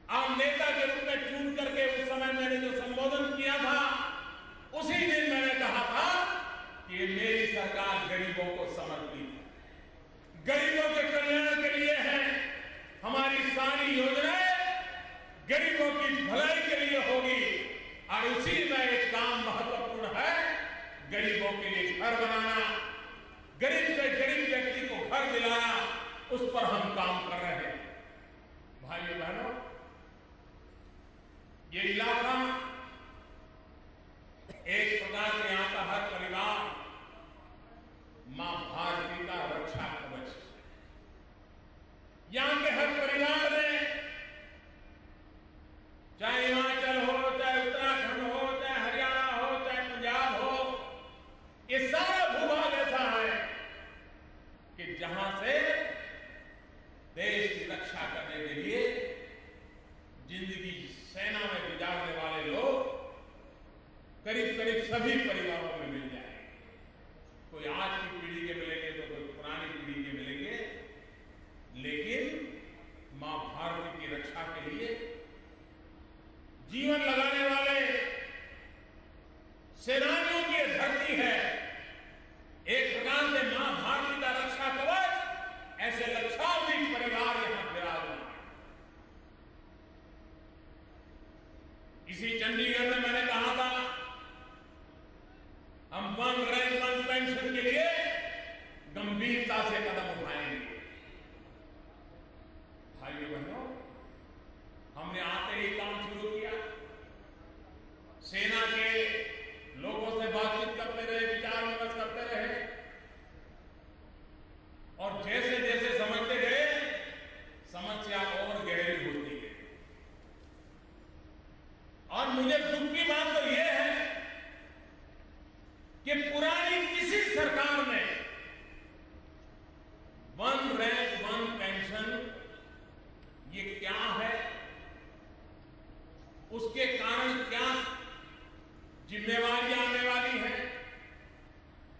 और नेता के रूप में चुन करके उस समय मैंने जो संबोधन किया था, उसी दिन मैंने कहा था कि मेरी सरकार गरीबों को समर्पित है, गरीबों के कल्याण के लिए है। हमारी सारी योजनाएं गरीबों की भलाई के लिए होगी। और उसी में एक काम महत्वपूर्ण है, गरीबों के लिए घर बनाना, गरीब से गरीब व्यक्ति को घर दिलाना, उस पर हम काम कर रहे हैं। भाइयों बहनों, ये इलाका एक प्रकार से यहां का हर परिवार मां भारती का रक्षा कवच। यहां के हर परिवार में, चाहे हिमाचल हो, चाहे उत्तराखंड हो, चाहे हरियाणा हो, चाहे पंजाब हो, ये सारा भूभाग ऐसा है कि जहां से देश की रक्षा करने के लिए जिंदगी सेना में गुजारने वाले लोग करीब करीब सभी परिवारों में मिल जाएंगे। कोई आज की पीढ़ी के मिलेंगे तो कोई पुरानी पीढ़ी के मिलेंगे, लेकिन मां भारती की रक्षा के लिए जीवन लगाने वाले सेनानियों की धरती है। एक प्रकार से मां भारती का रक्षा कवच, ऐसे लक्षाधिक परिवार यहां विराजमान है। इसी चंडीगढ़ में मैंने कहा था, हम वन रैंक वन पेंशन के लिए गंभीरता से कदम उठाएंगे। भाइयों बहनों, हमने आते ही काम शुरू किया। सेना के लोगों से बातचीत करते रहे, विचार विमर्श करते रहे, और जैसे जैसे समझते गए समस्या और गहरी होती गई। और मुझे दुख की बात तो यह है कि पुरानी किसी सरकार ने वन रैंक वन पेंशन ये क्या है, उसके कारण क्या जिम्मेवारियां आने वाली हैं,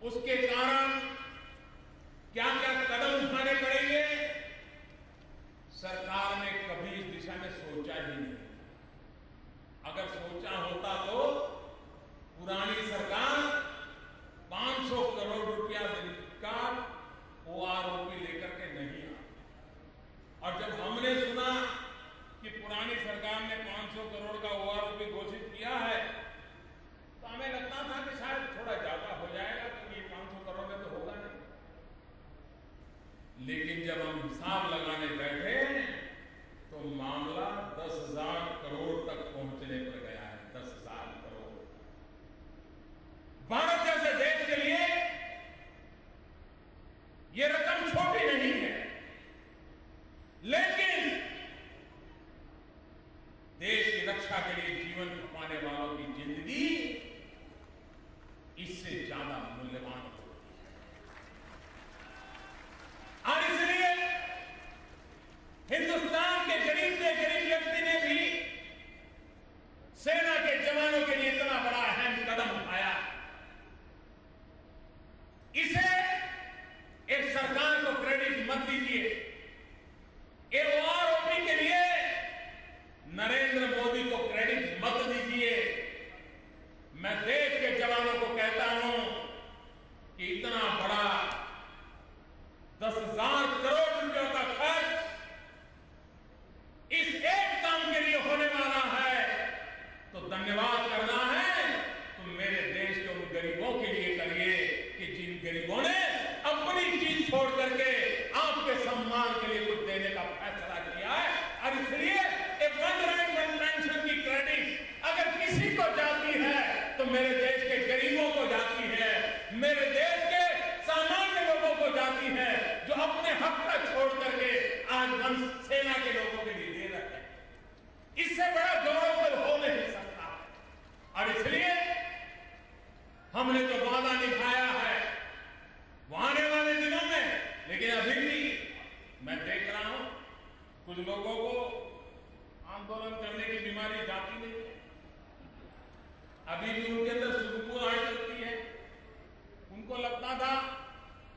उसके कारण क्या क्या कदम उठाने पड़ेंगे, सरकार ने कभी इस दिशा में सोचा ही नहीं। अगर सोचा होता तो पुरानी सरकार 500 करोड़ रुपया का OROP लेकर के नहीं आई। और जब हमने सुना 10,000 करोड़ तक पहुंचने पर गया है। 10,000 करोड़। भारत जैसे देश के लिए ये रकम छोटी नहीं है, लेकिन देश की रक्षा के लिए जीवन खपाने वालों की जिंदगी इससे ज्यादा मूल्यवान होती है। और इसलिए हिंदुस्तान के गरीब से गरीब व्यक्ति ने भी सेना के जवानों के लिए इतना बड़ा अहम कदम उठाया। इसे एक सरकार को क्रेडिट मत दीजिए। एओआरओपी के लिए नरेंद्र मोदी को क्रेडिट मत दीजिए। मैं देश के जवानों को कहता हूं कि इतना बड़ा 10,000 करोड़ रुपयों का खर्च इस एक काम के लिए होने वाला है, तो धन्यवाद करना है तो मेरे देश के उन गरीबों के लिए करिए कि जिन गरीबों ने अपनी चीज छोड़ करके आपके सम्मान के लिए कुछ देने का फैसला किया है। और इसलिए एक वन रैंक वन पेंशन की क्रेडिट अगर किसी को जाती है तो मेरे देश के गरीबों को जाती है, मेरे देश के सामान्य लोगों को जाती है, जो अपने हक का छोड़ करके आज हम सेना के लोगों के लिए दे रहे हैं। इससे बड़ा गौरव तो हो नहीं सकता। और इसलिए हमने जो वादा निभाया है वो आने वाले दिनों में, लेकिन अभी भी मैं देख रहा हूं कुछ लोगों को आंदोलन करने की बीमारी जाती नहीं है। अभी भी उनके अंदर सुरपुर आ सकती है। उनको लगता था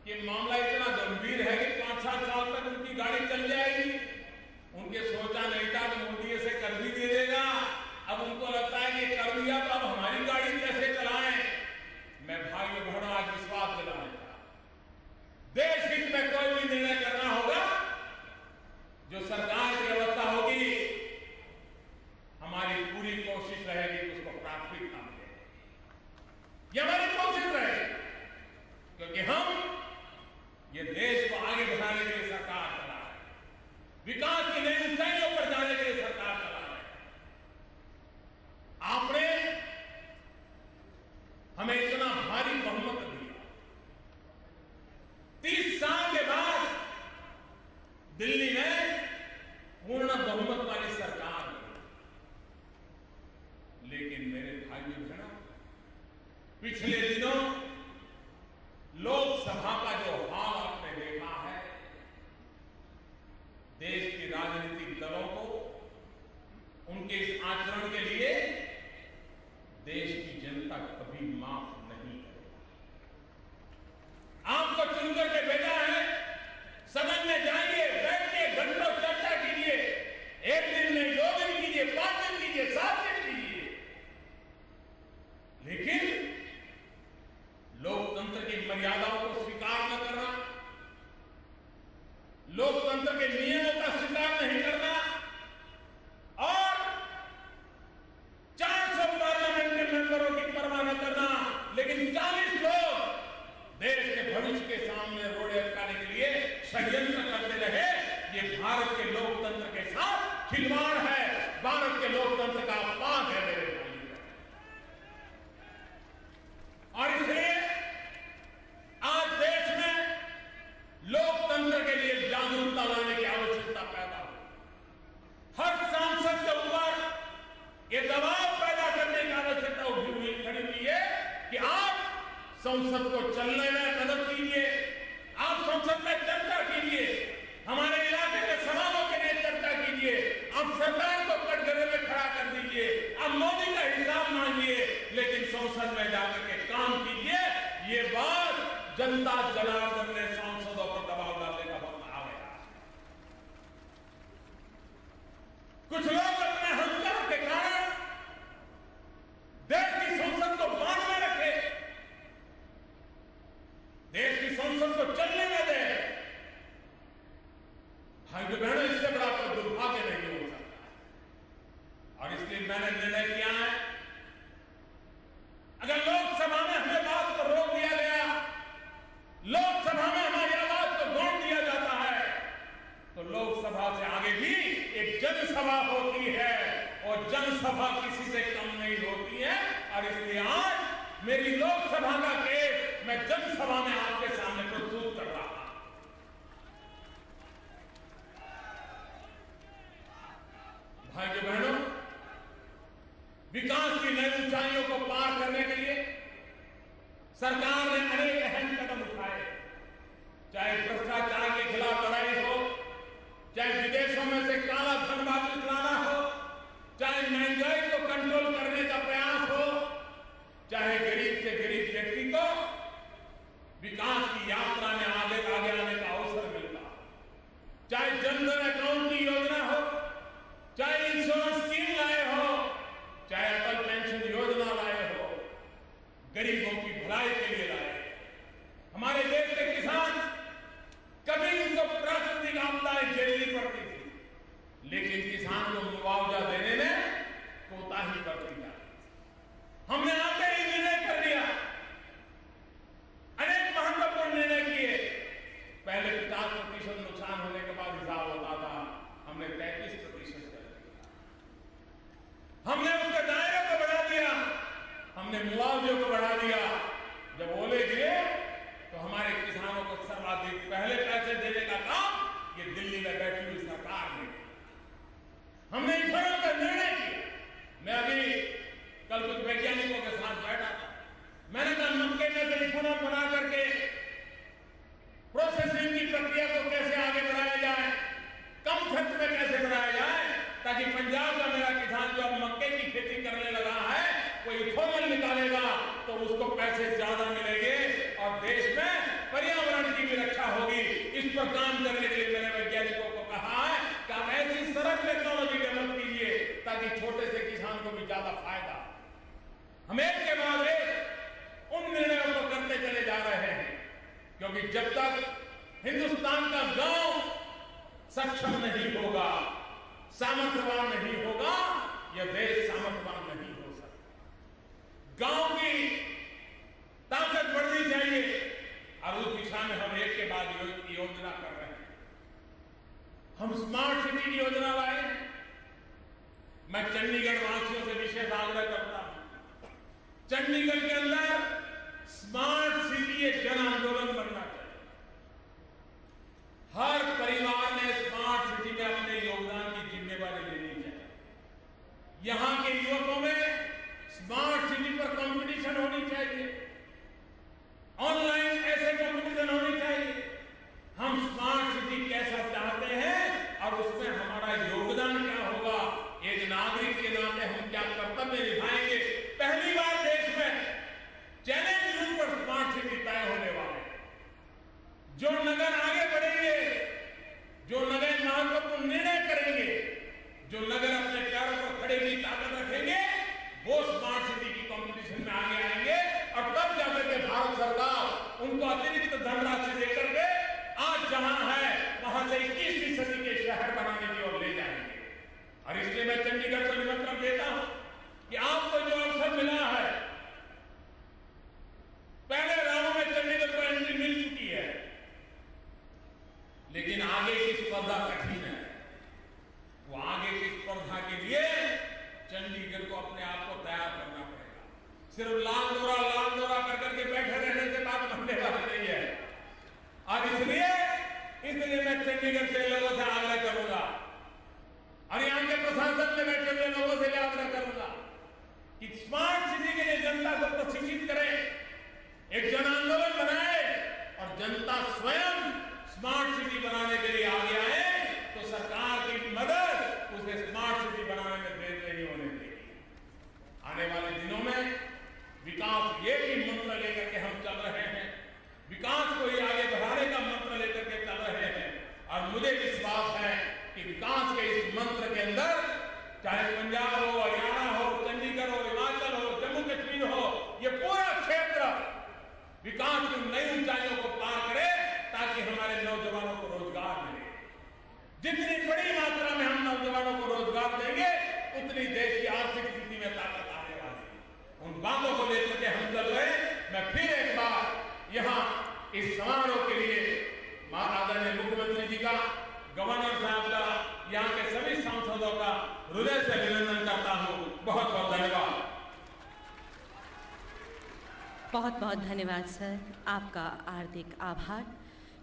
कि मामला इतना गंभीर है कि 5-7 साल तक उनकी गाड़ी चल जाएगी। उनके सोचा नहीं था कि मोदी ऐसे कर भी दे देगा। अब उनको लगता है कि कर दिया तो अब हमारी गाड़ी कैसे चलाएं। मैं भाइयों बहनों आज विश्वास दिलाना चाहता हूं, देश हित में कोई भी निर्णय करना होगा, जो सरकार की व्यवस्था होगी, हमारी पूरी कोशिश रहेगी कि उसको प्राथमिकता मिले। ये हमारी कोशिश रहेगी, क्योंकि हम ये देश को आगे बढ़ाने के लिए सरकार चला रहे हैं, विकास की नई ऊंचाइयों पर जाने के लिए सरकार चला रहे हैं। आपने हमें इतना भारी बहुमत दिया। 30 साल के बाद दिल्ली में पूर्ण बहुमत वाली सरकार बनी। लेकिन मेरे भाइयों बहनों, पिछले दिनों लोकसभा का जो हाल आपने देखा है, देश के राजनीतिक दलों को उनके इस आचरण के लिए देश की जनता कभी माफ नहीं करेगी। आपको चुनकर के भेजा है, सदन में जाइए, बैठिए, घंटों चर्चा कीजिए, 1 दिन नहीं, 2 दिन कीजिए, 5 दिन कीजिए, 7 दिन कीजिए, लेकिन लोकतंत्र की मर्यादाओं को स्वीकार न करना, लोकतंत्र के नियमों का स्वीकार नहीं करना और 400 पार्लियामेंट के मेंबरों की परवाह न करना, लेकिन 40 लोग देश के भविष्य के सामने रोड़े अटकाने के लिए षड्यंत्र करते रहे। ये भारत के लोकतंत्र के साथ खिलवाड़ है, भारत के लोकतंत्र का अपमान है मेरे भाई। और इसलिए आज देश में लोकतंत्र के लिए जागरूकता लाने की आवश्यकता पैदा हुई। हर सांसद के ऊपर ये दबाव पैदा करने की आवश्यकता खड़ी हुई है कि आप संसद को चलने में मदद कीजिए, आप संसद में चर्चा कीजिए, हमारे इलाके के सवालों के लिए चर्चा कीजिए, आप सरकार को कटघरे में खड़ा कर दीजिए, आप मोदी का हिसाब मांगिए, लेकिन संसद में जाकर के काम कीजिए। ये बात जनता जनार्दन ने सांसदों पर दबाव डालने का वक्त आ गया। कुछ लोग अपने अहंकार के कारण देश की संसद को बांध में रखे, देश की संसद को चलने न दे। भाई बहनों, इससे बड़ा कोई दुर्भाग्य नहीं हो सकता। और इसलिए मैंने निर्णय किया है, अगर लोकसभा में हमें बात को रोक दिया गया, लोकसभा में हमारी आवाज को गौण दिया जाता है, तो लोकसभा से आगे भी एक जनसभा होती वो जनसभा किसी से कम नहीं होती है। और इसलिए आज मेरी लोकसभा का केस मैं जनसभा में आपके सामने प्रस्तुत कर रहा हूं। भाइयों बहनों, विकास की नई ऊंचाइयों को पार करने के लिए सरकार ने अनेक अहम कदम उठाए, चाहे भ्रष्टाचार के खिलाफ लड़ाई हो, चाहे विदेशों में से काला धन वापस लाना हो, चाहे महंगाई को कंट्रोल करने का प्रयास हो, चाहे गरीब से गरीब व्यक्ति को विकास की यात्रा में आगे आने का अवसर मिलता हो, चाहे जनधन अकाउंट की योजना हो, चाहे इंश्योरेंस स्कीम लाए हो, चाहे अटल पेंशन योजना लाए हो, गरीबों की भलाई के लिए लाए। हमारे देश के किसान कभी उनको प्राकृतिक आपदाएं झेलनी पड़ती थी, लेकिन किसान को मुआवजा देने में कोताही बरती जाती। हमने आते ही निर्णय कर लिया, अनेक महत्वपूर्ण निर्णय किए। पहले 50% नुकसान होने के बाद हिसाब होता था, हमने 33% कर दिया। हमने उसके दायरे को बढ़ा दिया, हमने मुआवजे को बढ़ा दिया। जब ओले गिरे तो हमारे किसानों को सर्वाधिक पहले पैसे देने का काम ये दिल्ली में बैठी हुई सरकार ने किया। हमने इफरों का निर्णय किया। मैं अभी कल कुछ वैज्ञानिकों के साथ बैठा था, मैंने कहा मक्के में से इफरों बना करके प्रोसेसिंग की प्रक्रिया को कैसे आगे बढ़ाया जाए, कम खर्च में कैसे बढ़ाया जाए, ताकि पंजाब का मेरा किसान जो अब मक्के की खेती करने लगा है कोई इथेनॉल निकालेगा तो उसको पैसे ज्यादा मिलेंगे और देश में पर्यावरण की भी रक्षा होगी। इस पर काम करने के लिए मैंने वैज्ञानिकों को कहा है कि आप ऐसी सरल टेक्नोलॉजी डेवलप कीजिए ताकि छोटे से किसान को भी ज्यादा फायदा। हम एक के बाद एक उन निर्णयों को करते चले जा रहे हैं, क्योंकि जब तक हिंदुस्तान का गांव सक्षम नहीं होगा, सामर्थ्यवान नहीं होगा, यह देश सामर्थ्यवान नहीं हो सकता। गांव की ताकत बढ़नी चाहिए और उस दिशा में हम एक के बाद योजना कर रहे हैं। हम स्मार्ट सिटी की योजना लाए। मैं चंडीगढ़ वासियों से विशेष आग्रह करता हूं, चंडीगढ़ के अंदर स्मार्ट सिटी एक जन आंदोलन बनना चाहिए। हर परिवार ने स्मार्ट सिटी में अपने योगदान की जिम्मेवारी लेनी चाहिए। यहां के युवकों में स्मार्ट सिटी पर कंपटीशन होनी चाहिए, ऑनलाइन ऐसे कंपटीशन होनी चाहिए। हम स्मार्ट सिटी कैसा चाहते हैं और उसमें हमारा योगदान क्या होगा, एक नागरिक के नाते हम क्या कर्तव्य निभाएंगे। पहली बार देश में चैलेंज रूप पर स्मार्ट सिटी तय होने वाले। जो नगर आगे बढ़ेंगे, जो नगर महत्वपूर्ण निर्णय करेंगे, जो नगर अपने पैरों पर खड़े की ताकत रखेंगे, वो स्मार्ट सिटी की कंपटीशन में आगे आएंगे और तब जाकर के भारत सरकार उनको अतिरिक्त धनराशि देकर के आज जहां है वहां से 21वीं सदी के शहर बनाने की ओर ले जाएंगे। और इसलिए मैं चंडीगढ़ को निमंत्रण देता हूं कि आपको जो अवसर मिला है, पहले राउंड में चंडीगढ़ को एंट्री मिल चुकी है, लेकिन आगे की स्पर्धा कठिन है। वो आगे की स्पर्धा के लिए चंडीगढ़ को अपने आप को तैयार करना पड़ेगा। सिर्फ लाल दौरा कर करके बैठे रहने से बात बनने वाली नहीं है। और इसलिए मैं चंडीगढ़ के लोगों से आग्रह करूंगा और यहां के प्रशासन में बैठे हुए लोगों से भी आग्रह करूंगा कि स्मार्ट सिटी के लिए जनता को प्रशिक्षित करें, एक जन आंदोलन बनाए और जनता स्वयं स्मार्ट सिटी बनाने के लिए आगे आए तो सरकार की मदद उसे स्मार्ट सिटी बनाने में देर नहीं होने देगी। आने वाले दिनों में विकास ये भी मंत्र लेकर के हम चल रहे हैं, विकास को ही आगे बढ़ाने का मंत्र लेकर के चल रहे हैं। और मुझे विश्वास है कि विकास के इस मंत्र के अंदर चाहे पंजाब हो, हरियाणा हो, चंडीगढ़ हो, हिमाचल हो, जम्मू कश्मीर हो, ये पूरा क्षेत्र विकास की नई ऊंचाइयों को पार करे ताकि हमारे नौजवानों को रोजगार मिले। जितनी बड़ी मात्रा में हम नौजवानों को रोजगार देंगे उतनी देश की आर्थिक स्थिति में ताकत आने वाली है। उन बातों को लेकर के हम चल रहे। मैं फिर एक बार यहाँ इस समारोह के लिए आदरणीय मुख्यमंत्री जी का, गवर्नर साहब का, यहाँ के सभी सांसदों का हृदय से अभिनंदन करता बहुत बहुत धन्यवाद सर, आपका हार्दिक आभार।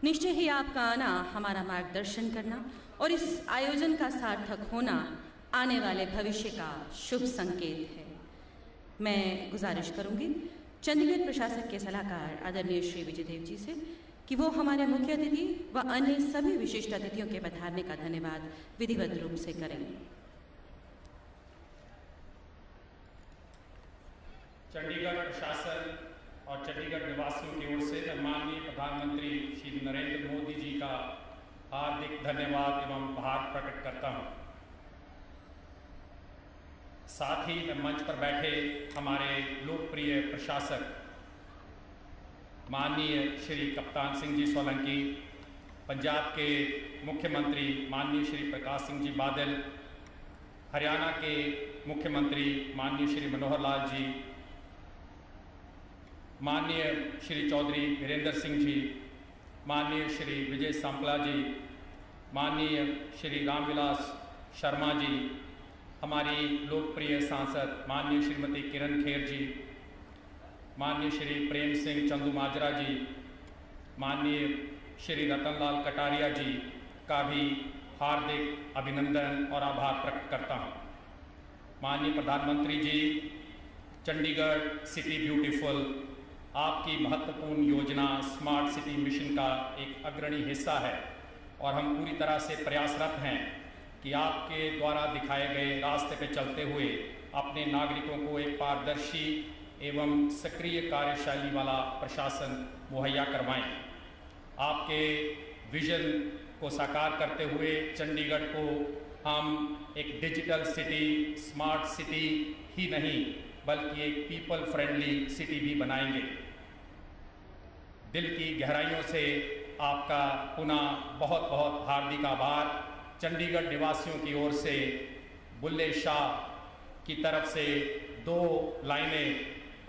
निश्चय ही आपका आना, हमारा मार्गदर्शन करना और इस आयोजन का सार्थक होना आने वाले भविष्य का शुभ संकेत है। मैं गुजारिश करूंगी चंडीगढ़ प्रशासक के सलाहकार आदरणीय श्री विजयदेव जी से कि वो हमारे मुख्य अतिथि व अन्य सभी विशिष्ट अतिथियों के पधारने का धन्यवाद विधिवत रूप से करें। चंडीगढ़ प्रशासन और चंडीगढ़ निवासियों की ओर से माननीय प्रधानमंत्री श्री नरेंद्र मोदी जी का हार्दिक धन्यवाद एवं आभार प्रकट करता हूं। साथ ही मैं मंच पर बैठे हमारे लोकप्रिय प्रशासक माननीय श्री कप्तान सिंह जी सोलंकी, पंजाब के मुख्यमंत्री माननीय श्री प्रकाश सिंह जी बादल, हरियाणा के मुख्यमंत्री माननीय श्री मनोहर लाल जी, माननीय श्री चौधरी वीरेंद्र सिंह जी, माननीय श्री विजय सांपला जी, माननीय श्री रामविलास शर्मा जी, हमारी लोकप्रिय सांसद माननीय श्रीमती किरण खेर जी, माननीय श्री प्रेम सिंह चंदूमाजरा जी, माननीय श्री रतनलाल कटारिया जी का भी हार्दिक अभिनंदन और आभार प्रकट करता हूँ। माननीय प्रधानमंत्री जी, चंडीगढ़ सिटी ब्यूटीफुल आपकी महत्वपूर्ण योजना स्मार्ट सिटी मिशन का एक अग्रणी हिस्सा है और हम पूरी तरह से प्रयासरत हैं कि आपके द्वारा दिखाए गए रास्ते पर चलते हुए अपने नागरिकों को एक पारदर्शी एवं सक्रिय कार्यशैली वाला प्रशासन मुहैया करवाएं। आपके विजन को साकार करते हुए चंडीगढ़ को हम एक डिजिटल सिटी, स्मार्ट सिटी ही नहीं बल्कि एक पीपल फ्रेंडली सिटी भी बनाएंगे। दिल की गहराइयों से आपका पुनः बहुत बहुत हार्दिक आभार चंडीगढ़ निवासियों की ओर से बुल्ले शाह की तरफ से 2 लाइनें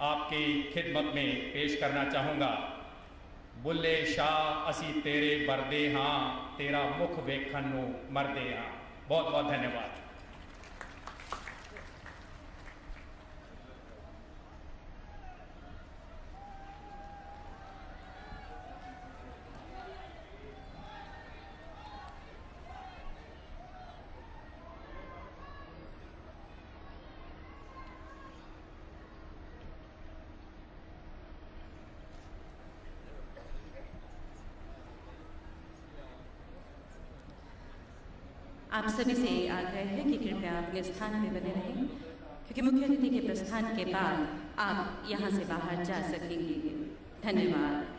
आपकी खिदमत में पेश करना चाहूँगा। बुल्ले शाह असी तेरे बरदे हाँ, तेरा मुख वेखन नूं मरदे हाँ। बहुत बहुत धन्यवाद। आप सभी से आग्रह है कि कृपया अपने स्थान पर बने रहें, क्योंकि मुख्य अतिथि के प्रस्थान के बाद आप यहाँ से बाहर जा सकेंगे। धन्यवाद।